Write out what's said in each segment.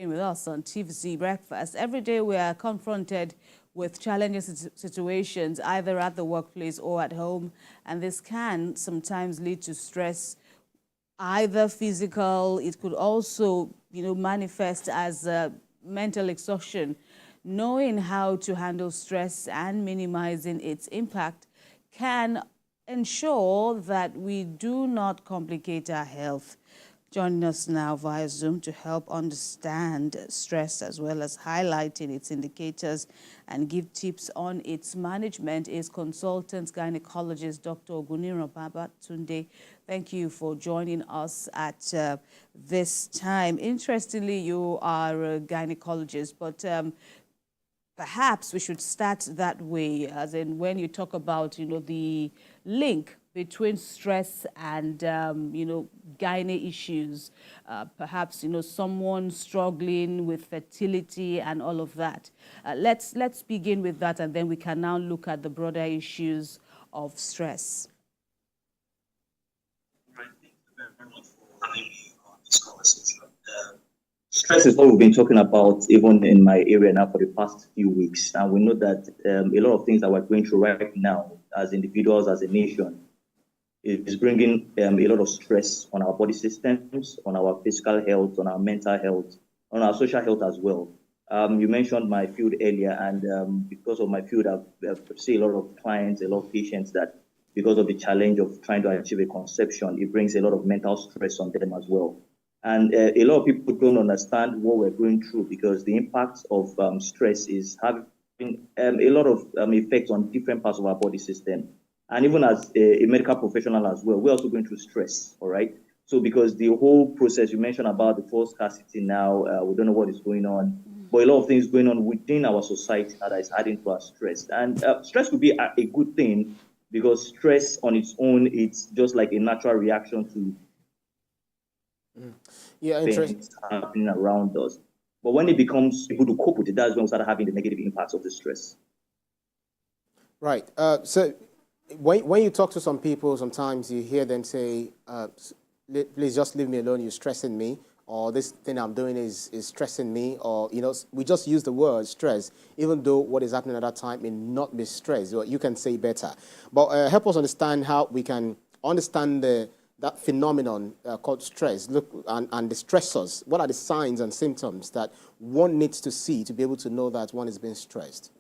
With us on TVC Breakfast. Every day we are confronted with challenging situations either at the workplace or at home, and this can sometimes lead to stress, either physical. It could also, manifest as mental exhaustion. Knowing how to handle stress and minimizing its impact can ensure that we do not complicate our health. Joining us now via Zoom to help understand stress as well as highlighting its indicators and give tips on its management is consultant gynecologist Dr. Ogunniran Babatunde. Thank you for joining us at this time. Interestingly, you are a gynecologist, but perhaps we should start that way, as in when you talk about, the link between stress and, gyne issues, perhaps, someone struggling with fertility and all of that. Let's begin with that, and then we can now look at the broader issues of stress. Right. Thank you very much for having me on this conversation. Stress is what we've been talking about even in my area now for the past few weeks. And we know that a lot of things that we're going through right now as individuals, as a nation, is bringing a lot of stress on our body systems, on our physical health, on our mental health, on our social health as well. You mentioned my field earlier, and because of my field, I've seen a lot of clients, a lot of patients that because of the challenge of trying to achieve a conception, it brings a lot of mental stress on them as well. And a lot of people don't understand what we're going through because the impact of stress is having a lot of effects on different parts of our body system. And even as a medical professional as well, we're also going through stress, all right? So because the whole process, you mentioned about the fuel scarcity now, we don't know what is going on, but a lot of things going on within our society that is adding to our stress. And stress could be a good thing because stress on its own, it's just like a natural reaction to things happening around us. But when it becomes able to cope with it, that's when we start having the negative impacts of the stress. Right. So when you talk to some people, sometimes you hear them say, please just leave me alone, you're stressing me, or this thing I'm doing is stressing me, or, we just use the word stress, even though what is happening at that time may not be stress. You can say better. But help us understand how we can understand that phenomenon called stress. Look, and the stressors. What are the signs and symptoms that one needs to see to be able to know that one is being stressed?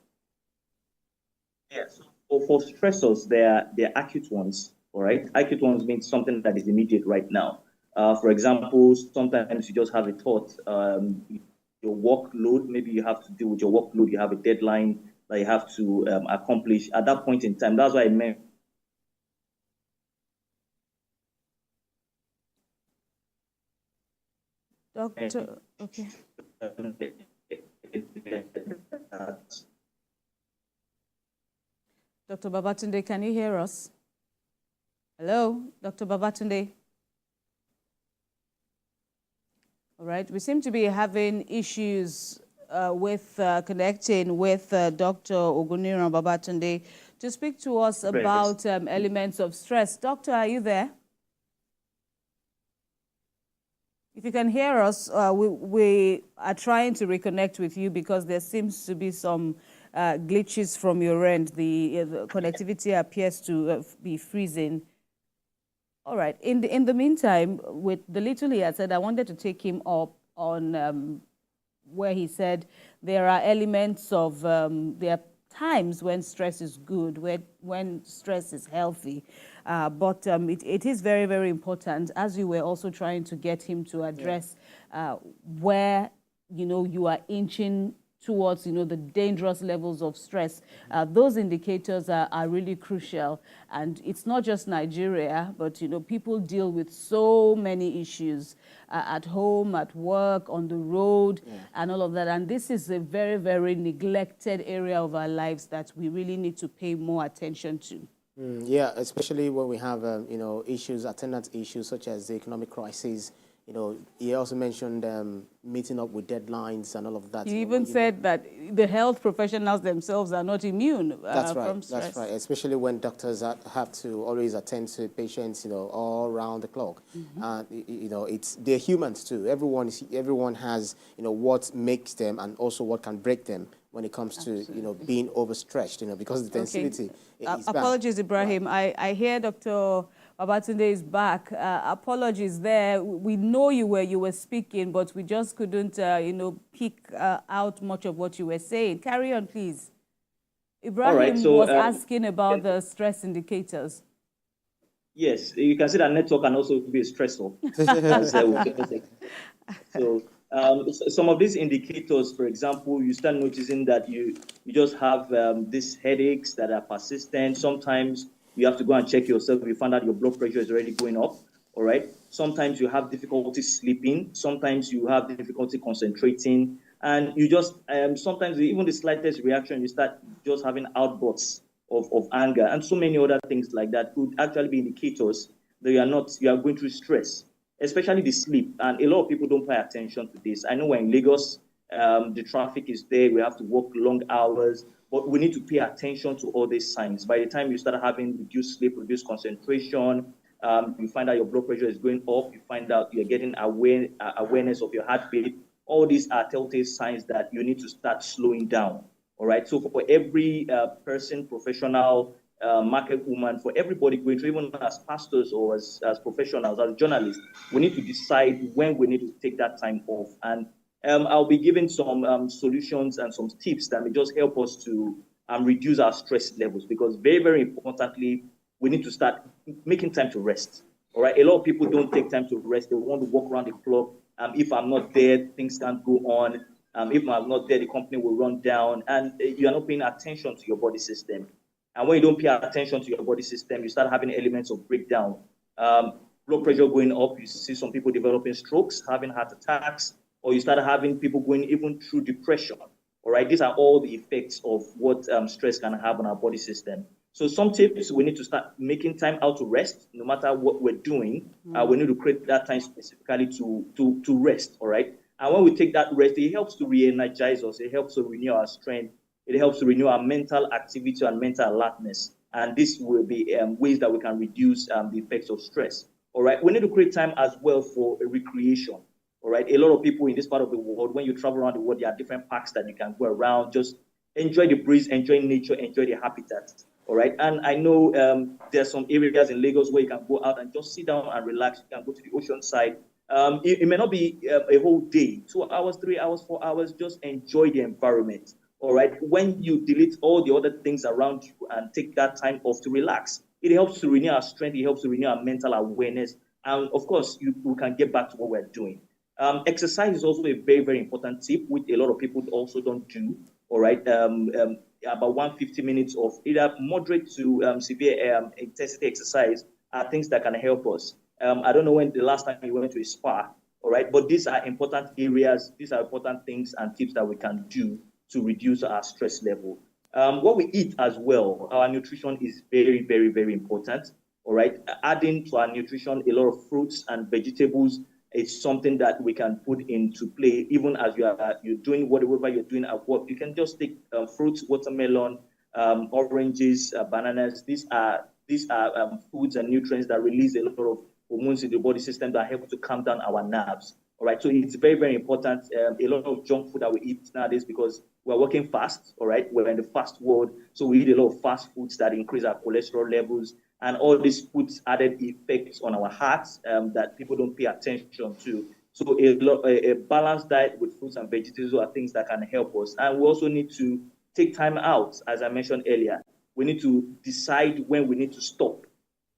Yes. So for stressors, they're acute ones, all right? Acute ones means something that is immediate right now. For example, sometimes you just have a thought, your workload, maybe you have to deal with your workload, you have a deadline that you have to accomplish at that point in time. That's why I meant. Doctor, okay. Dr. Babatunde, can you hear us? Hello, Dr. Babatunde. All right, we seem to be having issues with connecting with Dr. Ogunniran Babatunde to speak to us about elements of stress. Doctor, are you there? If you can hear us, we are trying to reconnect with you because there seems to be some glitches from your end. The connectivity appears to be freezing. All right. In the meantime, with the little he had said, I wanted to take him up on where he said there are elements of there are times when stress is good, when stress is healthy. But it is very, very important, as you were also trying to get him to address where, you are inching towards, the dangerous levels of stress. Those indicators are really crucial. And it's not just Nigeria, but, people deal with so many issues at home, at work, on the road, and all of that. And this is a very, very neglected area of our lives that we really need to pay more attention to. Yeah, especially when we have, issues, attendant issues such as the economic crisis, You know, he also mentioned meeting up with deadlines and all of that. He even said that the health professionals themselves are not immune from stress. That's right, especially when doctors have to always attend to patients, you know, all around the clock. You know, they're humans too. Everyone has, you know, what makes them and also what can break them when it comes to, you know, being overstretched, you know, because the intensity is bad. Apologies, Ibrahim. Right. I hear Dr. Babatunde is back. Apologies there. We know you were speaking, but we just couldn't, you know, pick out much of what you were saying. Carry on, please. Ibrahim was asking about the stress indicators. Yes, you can see that network can also be stressful. So some of these indicators, for example, you start noticing that you just have these headaches that are persistent. Sometimes you have to go and check yourself. You find out your blood pressure is already going up. All right. Sometimes you have difficulty sleeping. Sometimes you have difficulty concentrating. And you just, sometimes even the slightest reaction, you start just having outbursts of anger. And so many other things like that could actually be indicators that you are going through stress, especially the sleep. And a lot of people don't pay attention to this. I know when in Lagos, the traffic is there. We have to work long hours. But we need to pay attention to all these signs. By the time you start having reduced sleep, reduced concentration, you find out your blood pressure is going up. You find out you're getting awareness of your heartbeat. All these are telltale signs that you need to start slowing down. All right. So for every person, professional, market woman, for everybody going through, even as pastors or as professionals, as journalists, we need to decide when we need to take that time off. And I'll be giving some solutions and some tips that may just help us to reduce our stress levels, because very, very importantly, we need to start making time to rest. All right. A lot of people don't take time to rest. They want to walk around the clock. If I'm not there, things can't go on. If I'm not there, the company will run down, and you are not paying attention to your body system. And when you don't pay attention to your body system, you start having elements of breakdown. Blood pressure going up, you see some people developing strokes, having heart attacks, or you start having people going even through depression. All right, these are all the effects of what stress can have on our body system. So some tips, we need to start making time out to rest, no matter what we're doing. We need to create that time specifically to rest, all right? And when we take that rest, it helps to re-energize us. It helps to renew our strength. It helps to renew our mental activity and mental alertness. And this will be ways that we can reduce the effects of stress. All right. We need to create time as well for recreation. All right. A lot of people in this part of the world, when you travel around the world, there are different parks that you can go around. Just enjoy the breeze, enjoy nature, enjoy the habitat. All right. And I know there's some areas in Lagos where you can go out and just sit down and relax. You can go to the ocean side. It may not be a whole day, 2 hours, 3 hours, 4 hours. Just enjoy the environment. All right. When you delete all the other things around you and take that time off to relax, it helps to renew our strength. It helps to renew our mental awareness. And of course, we can get back to what we're doing. Exercise is also a very, very important tip, which a lot of people also don't do. All right. About 150 minutes of either moderate to severe intensity exercise are things that can help us. I don't know when the last time you went to a spa. All right. But these are important areas. These are important things and tips that we can do to reduce our stress level. What we eat as well, our nutrition is very, very, very important. All right. Adding to our nutrition a lot of fruits and vegetables is something that we can put into play, even as you're doing whatever you're doing at work. You can just take fruits, watermelon, oranges, bananas. These are foods and nutrients that release a lot of hormones in the body system that help to calm down our nerves. All right, so it's very, very important. A lot of junk food that we eat nowadays, because we're working fast. All right, we're in the fast world, so we eat a lot of fast foods that increase our cholesterol levels, and all this puts added effects on our hearts that people don't pay attention to. So a balanced diet with fruits and vegetables are things that can help us. And we also need to take time out, as I mentioned earlier. We need to decide when we need to stop.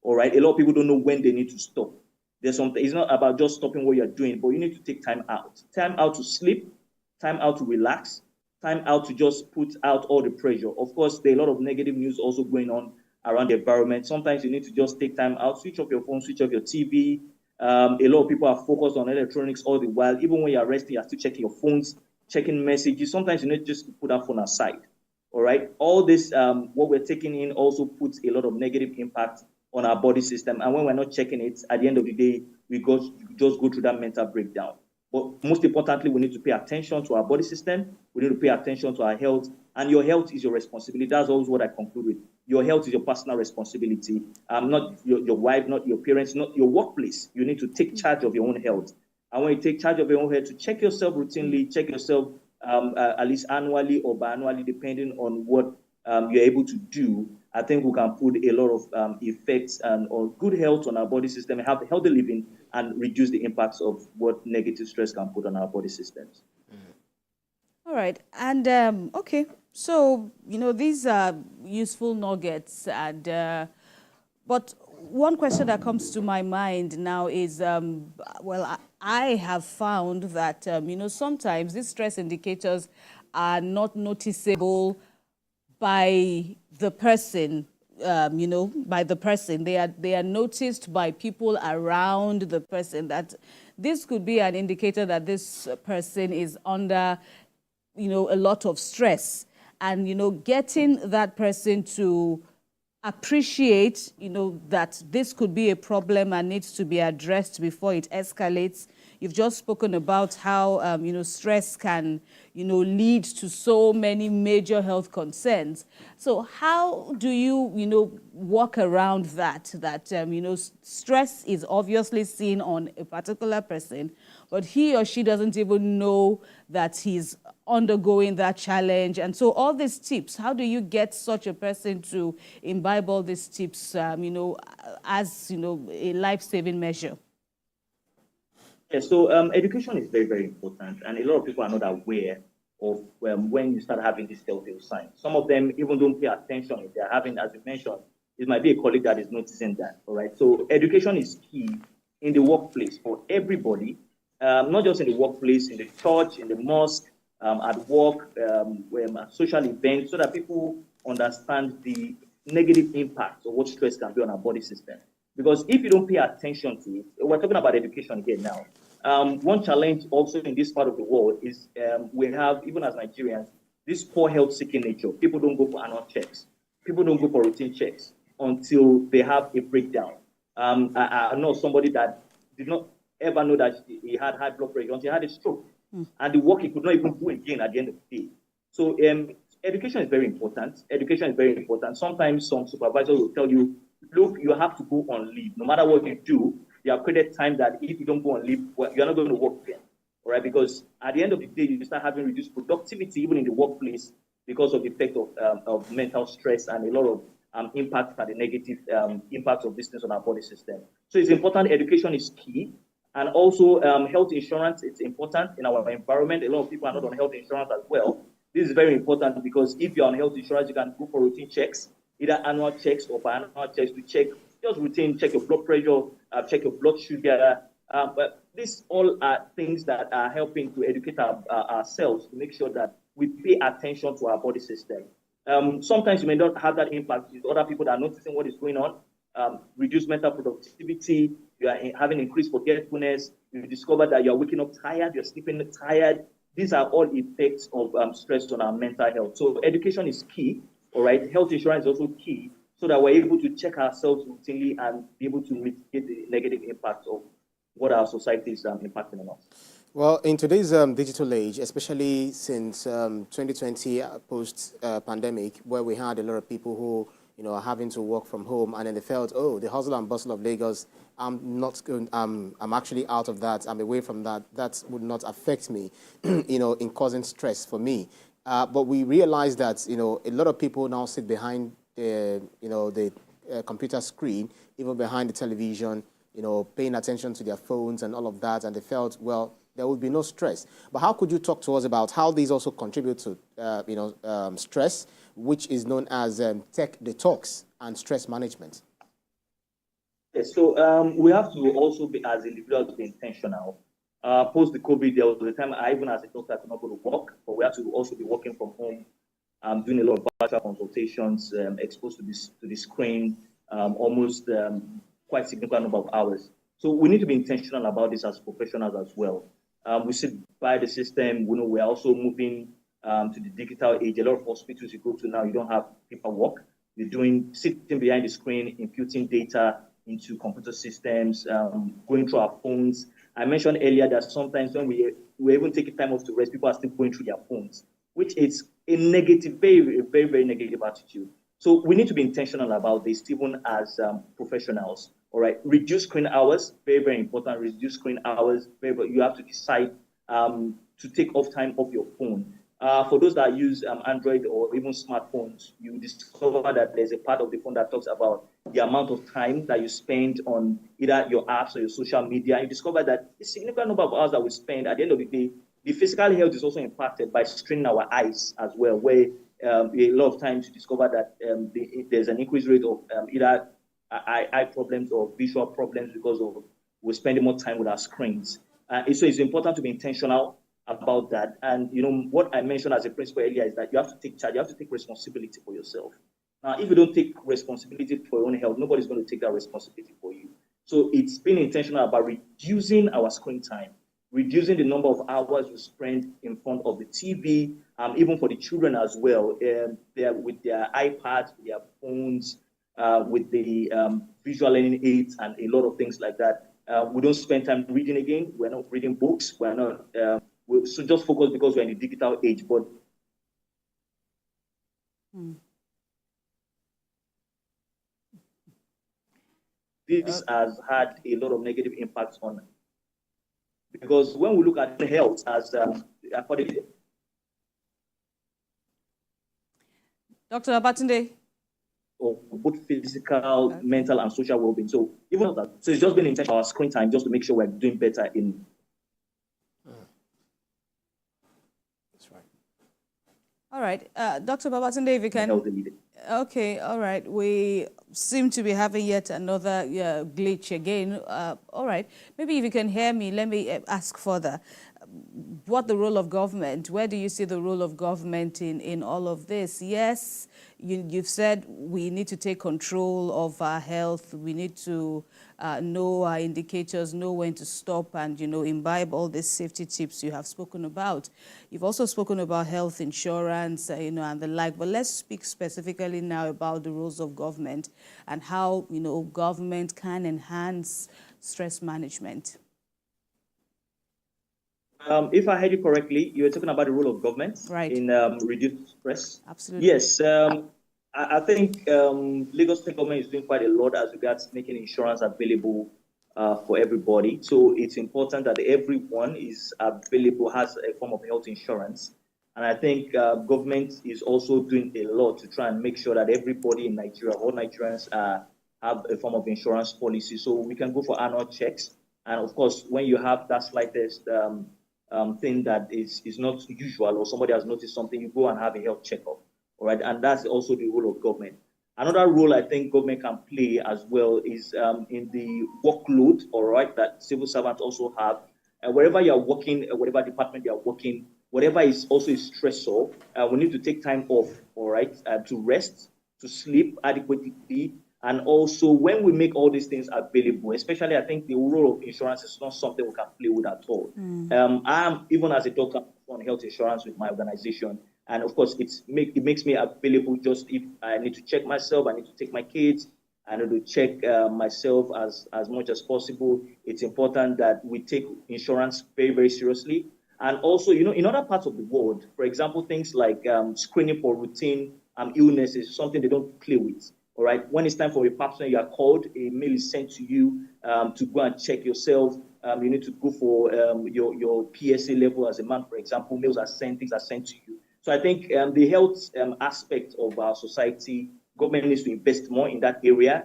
All right, a lot of people don't know when they need to stop. There's something. It's not about just stopping what you're doing, but you need to take time out. Time out to sleep, time out to relax, time out to just put out all the pressure. Of course, there are a lot of negative news also going on around the environment. Sometimes you need to just take time out, switch off your phone, switch off your TV. A lot of people are focused on electronics all the while. Even when you're resting, you're still checking your phones, checking messages. Sometimes you need just to put that phone aside. All right. All this, what we're taking in also puts a lot of negative impact on our body system. And when we're not checking it, at the end of the day, just go through that mental breakdown. But most importantly, we need to pay attention to our body system. We need to pay attention to our health. And your health is your responsibility. That's always what I conclude with. Your health is your personal responsibility. Not your wife, not your parents, not your workplace. You need to take charge of your own health. And when you take charge of your own health, to check yourself routinely, check yourself at least annually or biannually, depending on what you're able to do. I think we can put a lot of effects or good health on our body system, have healthy living, and reduce the impacts of what negative stress can put on our body systems. All right. And, okay, so, these are useful nuggets. But one question that comes to my mind now is, well, I have found that, sometimes these stress indicators are not noticeable by the person, by the person. They are noticed by people around the person. That this could be an indicator that this person is under, a lot of stress. And, getting that person to appreciate, that this could be a problem and needs to be addressed before it escalates. You've just spoken about how, stress can, lead to so many major health concerns. So how do you, work around that, stress is obviously seen on a particular person, but he or she doesn't even know that he's undergoing that challenge. And so all these tips, how do you get such a person to imbibe all these tips, as, a life-saving measure? Yeah, so education is very, very important, and a lot of people are not aware of when you start having these telltale signs. Some of them even don't pay attention if they're having, as you mentioned, it might be a colleague that is noticing that, all right? So education is key in the workplace for everybody, not just in the workplace, in the church, in the mosque, at work, at social events, so that people understand the negative impacts of what stress can be on our body system. Because if you don't pay attention to it, we're talking about education here now. One challenge also in this part of the world is we have, even as Nigerians, this poor health seeking nature. People don't go for annual checks. People don't go for routine checks until they have a breakdown. I know somebody that did not ever know that he had high blood pressure until he had a stroke. And the work he could not even do again at the end of the day. So education is very important. Education is very important. Sometimes some supervisors will tell you, look, you have to go on leave. No matter what you do, you have created time that if you don't go on leave, well, you're not going to work again. All right? Because at the end of the day, you start having reduced productivity even in the workplace because of the effect of mental stress and a lot of impacts and the negative impacts of business on our body system. So it's important. Education is key. And also health insurance, it's important in our environment. A lot of people are not on health insurance as well. This is very important because if you're on health insurance, you can go for routine checks, either annual checks or biannual checks to check, just routine, check your blood pressure, check your blood sugar. But these all are things that are helping to educate ourselves to make sure that we pay attention to our body system. Sometimes you may not have that impact with other people that are noticing what is going on. Reduced mental productivity, you are having increased forgetfulness, you discover that you're waking up tired, you're sleeping tired. These are all effects of stress on our mental health. So education is key, all right? Health insurance is also key so that we're able to check ourselves routinely and be able to mitigate the negative impacts of what our society is impacting on us. Well, in today's digital age, especially since 2020 post-pandemic, where we had a lot of people who are having to work from home, and then they felt, oh, the hustle and bustle of Lagos, I'm actually out of that. I'm away from that. That would not affect me, in causing stress for me. But we realized that, a lot of people now sit behind the computer screen, even behind the television, paying attention to their phones and all of that, and they felt, well, there would be no stress. But how could you talk to us about how these also contribute to, stress, which is known as tech detox and stress management? Yes, so we have to also be, as individuals, be intentional. Post the COVID, there was a time I, even as a doctor, could not go to work, but we have to also be working from home, doing a lot of virtual consultations, exposed to the screen, almost quite significant number of hours. So we need to be intentional about this as professionals as well. We sit by the system. We are also moving to the digital age. A lot of hospitals you go to now, you don't have paperwork. sitting behind the screen, imputing data into computer systems, going through our phones. I mentioned earlier that sometimes when we even take time off to rest, people are still going through their phones, which is a negative, very, very, very negative attitude. So we need to be intentional about this, even as professionals. All right, reduce screen hours, very, very important. Reduce screen hours, you have to decide to take off time off your phone. For those that use Android or even smartphones, you discover that there's a part of the phone that talks about the amount of time that you spend on either your apps or your social media. You discover that a significant number of hours that we spend, at the end of the day, the physical health is also impacted by straining our eyes as well, where a lot of times you discover that there's an increased rate of either eye problems or visual problems because of we're spending more time with our screens. So it's important to be intentional about that. And what I mentioned as a principle earlier is that you have to take charge, you have to take responsibility for yourself. Now, if you don't take responsibility for your own health, nobody's going to take that responsibility for you. So it's being intentional about reducing our screen time, reducing the number of hours we spend in front of the TV, even for the children as well. They're with their iPads, their phones, with the visual learning aids and a lot of things like that. We don't spend time reading again. We're not reading books. We're not. So just focus because we're in the digital age. But this has had a lot of negative impacts on. Because when we look at health as according Dr. Babatunde. Of both physical, mental, and social well-being. So even that, so it's just been intentional our screen time just to make sure we're doing better in. That's right. All right, Dr. Babatunde, if you can. Okay, all right. We seem to be having yet another glitch again. All right, maybe if you can hear me, let me ask further. What the role of government? Where do you see the role of government in all of this? Yes, you've said we need to take control of our health. We need to know our indicators, know when to stop, and imbibe all these safety tips you have spoken about. You've also spoken about health insurance, and the like. But let's speak specifically now about the roles of government and how government can enhance stress management. If I heard you correctly, you were talking about the role of government in reducing stress. Absolutely. Yes, I think Lagos State government is doing quite a lot as regards making insurance available for everybody. So it's important that everyone is available, has a form of health insurance. And I think government is also doing a lot to try and make sure that everybody in Nigeria, all Nigerians, have a form of insurance policy. So we can go for annual checks. And of course, when you have that slightest thing that is not usual, or somebody has noticed something, you go and have a health checkup. All right, and that's also the role of government. Another role I think government can play as well is in the workload, all right, that civil servants also have. Wherever you are working, whatever department you are working, whatever is also a stressor, we need to take time off, all right, to rest, to sleep adequately. And also, when we make all these things available, especially I think the role of insurance is not something we can play with at all. I'm, even as a doctor, on health insurance with my organization. And of course, it makes me available just if I need to check myself, I need to take my kids, I need to check myself as much as possible. It's important that we take insurance very, very seriously. And also, in other parts of the world, for example, things like screening for routine illnesses, something they don't play with. All right. When it's time for a pap smear, you are called. A mail is sent to you to go and check yourself. You need to go for your PSA level as a man, for example. Mails are sent, things are sent to you. So I think the health aspect of our society, government needs to invest more in that area.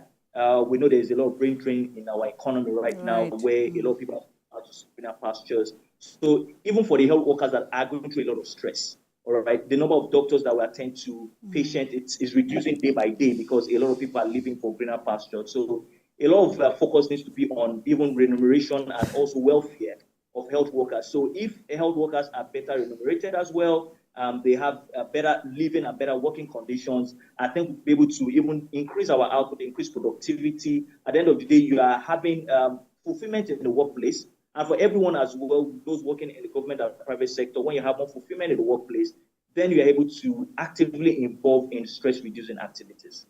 We know there's a lot of brain drain in our economy right now, where a lot of people are just in our pastures. So even for the health workers that are going through a lot of stress, all right, the number of doctors that will attend to patients is reducing day by day because a lot of people are living for greener pastures. So a lot of focus needs to be on even remuneration and also welfare of health workers. So if health workers are better remunerated as well, they have better living and better working conditions, I think we'll be able to even increase our output, increase productivity. At the end of the day, you are having fulfillment in the workplace. And for everyone as well, those working in the government and private sector, when you have more fulfillment in the workplace, then you are able to actively involve in stress-reducing activities.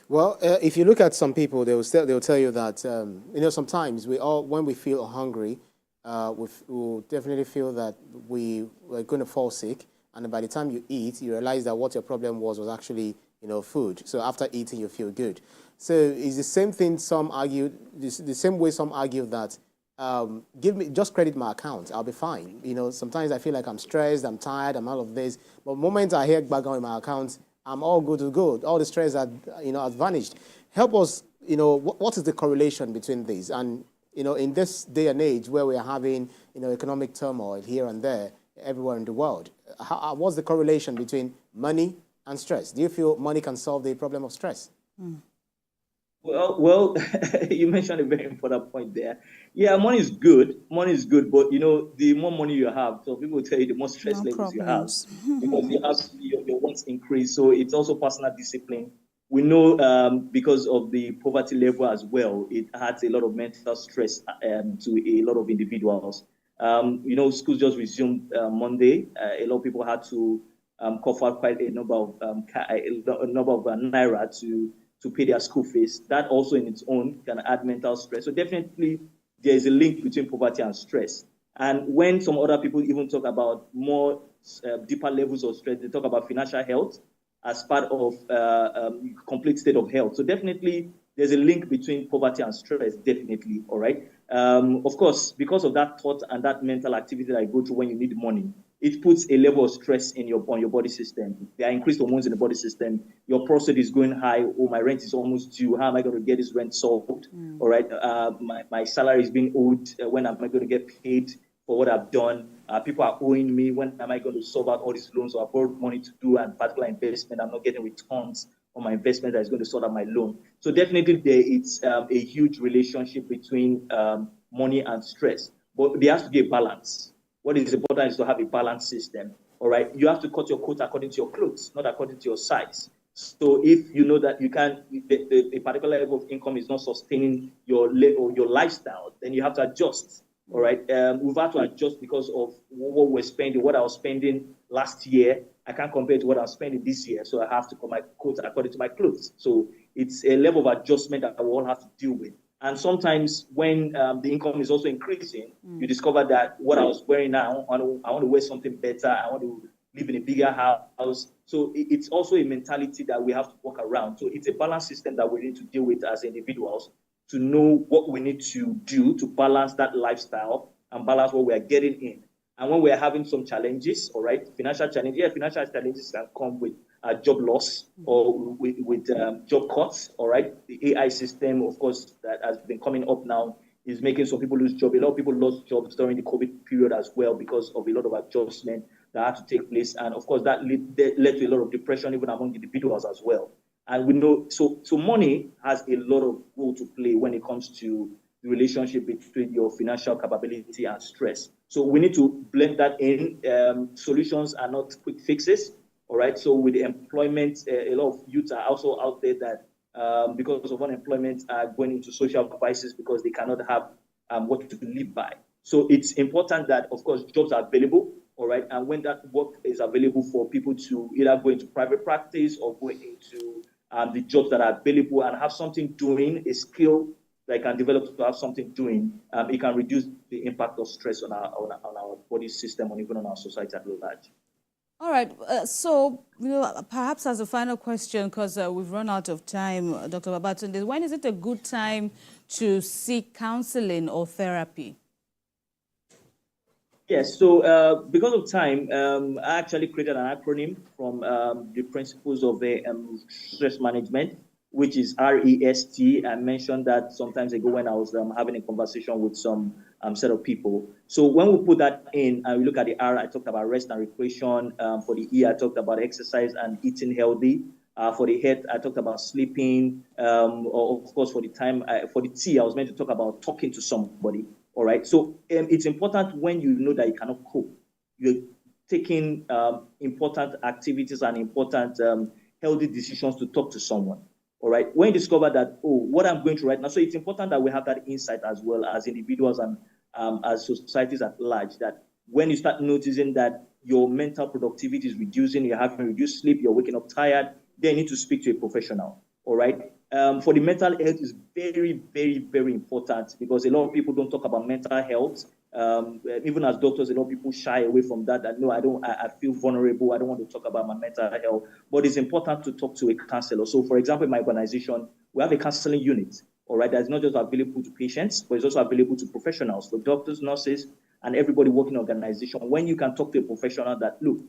Well, if you look at some people, they'll tell you that sometimes when we feel hungry, we'll definitely feel that we're going to fall sick, and by the time you eat, you realize that what your problem was actually food. So after eating, you feel good. So it's the same thing. Some argue the same way. Some argue that just credit my account, I'll be fine. Sometimes I feel like I'm stressed, I'm tired, I'm all of this, but the moment I hear back on my account, I'm all good to go. All the stress has vanished. Help us, what is the correlation between these? And, in this day and age where we are having, economic turmoil here and there, everywhere in the world, what's the correlation between money and stress? Do you feel money can solve the problem of stress? Well, you mentioned a very important point there. Yeah, money is good. Money is good, but the more money you have, so people will tell you the more stress No levels you have, problems. because you have your wants increase. So it's also personal discipline. We know because of the poverty level as well, it adds a lot of mental stress to a lot of individuals. Schools just resumed Monday. A lot of people had to cough out quite a number of naira to pay their school fees. That also in its own can add mental stress. So definitely there is a link between poverty and stress. And when some other people even talk about more deeper levels of stress, they talk about financial health as part of complete state of health. So definitely there's a link between poverty and stress, definitely, all right? Of course, because of that thought and that mental activity that I go through when you need money, it puts a level of stress on your body system. There are increased hormones in the body system. Your prostate is going high. Oh, my rent is almost due. How am I going to get this rent solved? All right. My salary is being owed. When am I going to get paid for what I've done? People are owing me. When am I going to solve out all these loans? So I borrowed money to do a particular investment. I'm not getting returns on my investment that is going to sort out my loan. So definitely it's a huge relationship between money and stress. But there has to be a balance. What is important is to have a balanced system. All right. You have to cut your coat according to your clothes, not according to your size. So if you know that you can't, a particular level of income is not sustaining your lifestyle, then you have to adjust. All right. We've had to adjust because of what we're spending, what I was spending last year. I can't compare to what I'm spending this year. So I have to cut my coat according to my clothes. So it's a level of adjustment that we all have to deal with. And sometimes when the income is also increasing, you discover that what I was wearing now, I want to wear something better. I want to live in a bigger house. So it's also a mentality that we have to work around. So it's a balance system that we need to deal with as individuals to know what we need to do to balance that lifestyle and balance what we are getting in. And when we're having some challenges, all right, financial challenges can come with job loss or with job cuts, all right. The AI system, of course, that has been coming up now is making some people lose jobs. A lot of people lost jobs during the COVID period as well because of a lot of adjustment that had to take place. And of course, that led to a lot of depression even among individuals as well. And we know, so money has a lot of role to play when it comes to the relationship between your financial capability and stress. So we need to blend that in. Solutions are not quick fixes, all right? So with the employment, a lot of youth are also out there that because of unemployment are going into social crisis because they cannot have what to live by. So it's important that, of course, jobs are available, all right? And when that work is available for people to either go into private practice or go into the jobs that are available and have something doing, a skill that can develop to have something doing, it can reduce the impact of stress on our body system and even on our society at large. All right. So, perhaps as a final question, because we've run out of time, Dr. Babatunde, when is it a good time to seek counseling or therapy? Yes, so because of time, I actually created an acronym from the principles of stress management, which is REST. I mentioned that sometimes ago when I was having a conversation with some set of people. So when we put that in and we look at the R, I talked about rest and recreation. For the E, I talked about exercise and eating healthy. For the head, I talked about sleeping. Or of course, for the time, for the T, I was meant to talk about talking to somebody. All right. So it's important when you know that you cannot cope. You're taking important activities and important healthy decisions to talk to someone. All right. When you discover that, oh, what I'm going through right now. So it's important that we have that insight as well as individuals and as societies at large, that when you start noticing that your mental productivity is reducing, you're having reduced sleep, you're waking up tired, then you need to speak to a professional. all right? For the mental health is very, very, very important because a lot of people don't talk about mental health. Even as doctors, a lot of people shy away from that. And no, I feel vulnerable. I don't want to talk about my mental health. But it's important to talk to a counselor. So, for example, in my organization, we have a counseling unit, all right, that's not just available to patients, but it's also available to professionals, for doctors, nurses, and everybody working in the organization. When you can talk to a professional that, look,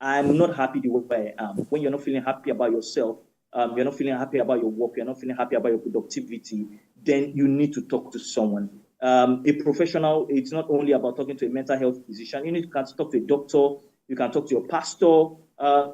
I'm not happy the way I am. When you're not feeling happy about yourself, you're not feeling happy about your work, you're not feeling happy about your productivity, then you need to talk to someone. A professional, it's not only about talking to a mental health physician. You need to talk to a doctor, you can talk to your pastor,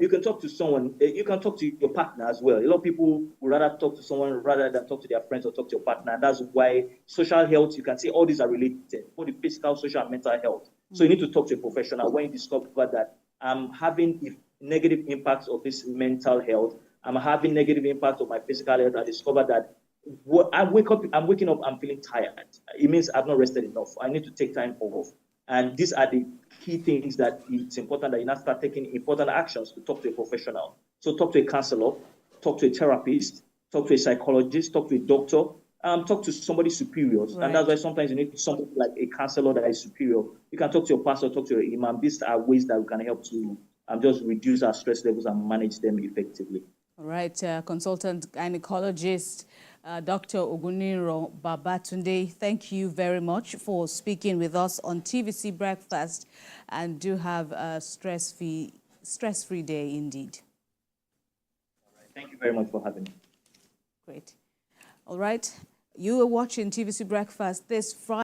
you can talk to someone, you can talk to your partner as well. A lot of people would rather talk to someone rather than talk to their friends or talk to your partner. That's why social health, you can see all these are related, both the physical, social, and mental health. So you need to talk to a professional when you discover that I'm having negative impacts of this mental health, I'm having negative impact of my physical health. I discover that I'm waking up, I'm feeling tired. It means I've not rested enough. I need to take time off. And these are the key things that it's important that you now start taking important actions to talk to a professional. So talk to a counselor, talk to a therapist, talk to a psychologist, talk to a doctor, talk to somebody superior. Right. And that's why sometimes you need something like a counselor that is superior. You can talk to your pastor, talk to your imam. These are ways that we can help to just reduce our stress levels and manage them effectively. All right, consultant gynecologist, Dr. Ogunniran Babatunde, thank you very much for speaking with us on TVC Breakfast, and do have a stress-free day indeed. All right, thank you very much for having me. Great. All right, you are watching TVC Breakfast this Friday.